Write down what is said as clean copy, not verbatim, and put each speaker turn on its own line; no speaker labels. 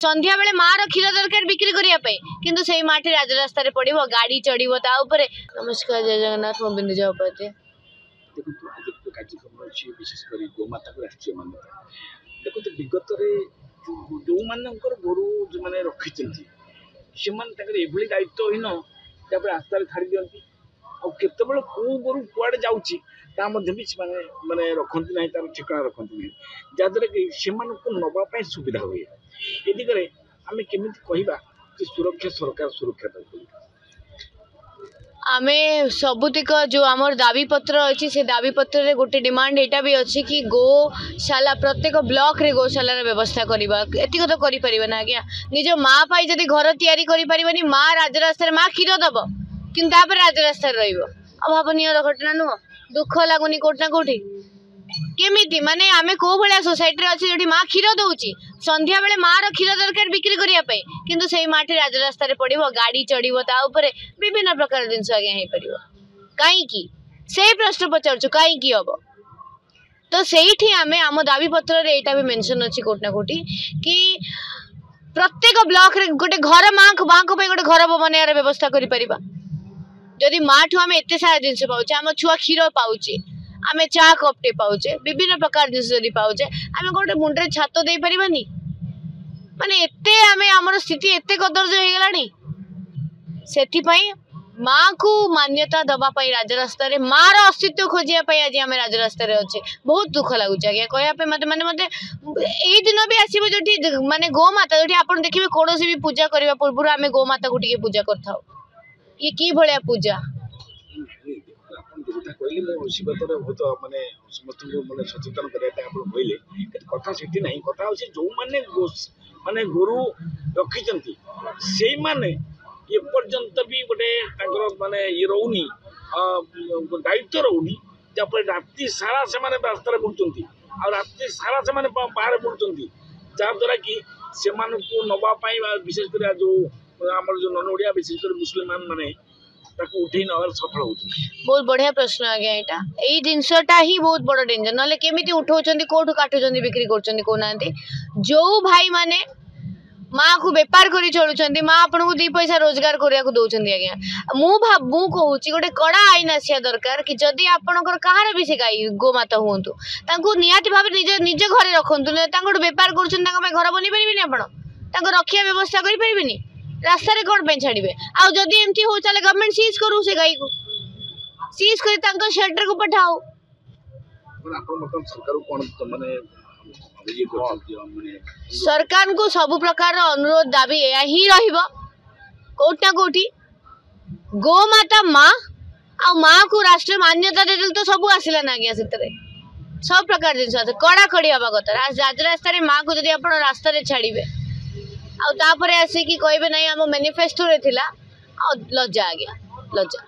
संध्या बेले माँ क्षीर दरकार बिक्री करने किंतु से माटी राजरास्त पड़ो गाड़ी चढ़ो ता उपरे। नमस्कार, जय जगन्नाथ। मो बिंदुजा उपाध्याय।
विशेषकर गोमाता को राष्ट्रीय मान्यता देखो तो विगत जो मानकर गोरु जो मैंने रखी से दायित्वहीन रास्तार छाड़ी दिखती आते कौ गोरु कुआड़े जाऊँगी माने रखती ना तार ठिकाना रखती ना जहाद्वारा कि से नापी सुविधा हुए ये दिगरे आम केमी कहवा कि सुरक्षा सरकार सुरक्षा दे
आमे सबुतिक जो आमर दाबी पत्र अच्छी से दाबी पत्र रे गोटे डिमांड एटा भी अच्छी कि गोशाला प्रत्येक ब्लॉक रे गोशाला व्यवस्था करवा एतिक तो करि परिबा ना आज्ञा निज माँ पाई जदि घर तैयारी करि परिबानी माँ राजरास्ता माँ क्षीर दब कि राजरास्ता रहिबो अभावनीय घटना नुह दुख लगुनि कोटना कोठी केमिति माने आमे को भलिया सोसाइटी रे अछि जठी माँ क्षीर दउची संध्या बेले माँ क्षीर दरकार बिक्री करने किंतु से माटी राजरास्ता पड़ो गाड़ी चढ़ो ता उपरे विभिन्न प्रकार जिनस आज्ञा हो पार कहीं से प्रश्न पचारु कहीं हम तो से आम दाबी पत्र रे एटा भी मेंशन अच्छी कोटना कोटी कि प्रत्येक ब्लॉक रे गोटे घर माँ गोटे घर बनवार व्यवस्था करि परिबा जदि माँ ठू आम एत सारा जिनस पाचे आम छुआ क्षीर पाचे आम चा कपटे पाचे विभिन्न प्रकार जिन जदि पाचे आम गोटे मुंडे छात दे पारिबानी माने एते आमे हमर स्थिति एते कदर्ज हो गलानी सेथि पई माँ को मान्यता दबा पई राजरास्ता रे माँ रो अस्तित्व खोजिया पई आज आमे राजरास्ता रे अछि बहुत दुख लागु छ आज्ञा कहया पे मते माने मते एई दिन भी आसीबो जोठी माने गो माता जोठी आपण देखिबे कोनोसी भी पूजा करबा पूर्व आमे गो माता को टिके पूजा करथाउ ये की भलिया पूजा
कहली बहुत माने समस्त माने सचेतन करले कथा से कथा जो माने गोरु रखी से माने ये पर्यंत भी गोटे माने ये रोनी दायित्व रोनी जहाँ राति सारा से रास्तार बुलूँ आ राति सारा से बाहर बुलूँ जहाद्वारा कि से नवापाई विशेषकर जो आम जो नन ओडिया विशेषकर मुसलमान माने उठे नगर सफल हो
बहुत बढ़िया प्रश्न आज्ञा यहाँ यही जिनसटा ही बहुत बड़ डेंजर ना केमी उठाऊँ कौटू काटुं बिक्री कर जो भाई माने माँ को बेपार कर चलुं माँ आपन को दी पैसा रोजगार करने को दौरान आज्ञा मु कहूँ गोटे कड़ा आईन आसिया दरकार कि जदि आपणकर कहार भी से गाई गोमाता हूँ निहाती भाव निज निज घर रखु बेपार कर घर बनी पारे आप रखिया व्यवस्था करें रास्ता रे कौन पे छाड़े आउ जदि एमती हो चले गवर्नमेंट सीज करू से गाई को सीज कर शेल्टर को पठाओ सरकार को सब प्रकार अनुरोध दाबी या ही रहिबो कोटना कोठी गो माता माँ आ माँ को राष्ट्रीय मान्यता देदेल तो सब आसिला ना आज्ञा सेतरे सब प्रकार जिनस कड़ा कड़ी हवा कथा राजरास्ता माँ को जदि आपण रास्ता रे छाड़िबे आउ तापरे आसी कि कहबे नहीं आम मैनिफेस्टो रे थिला लज्जा आज्ञा लज्जा।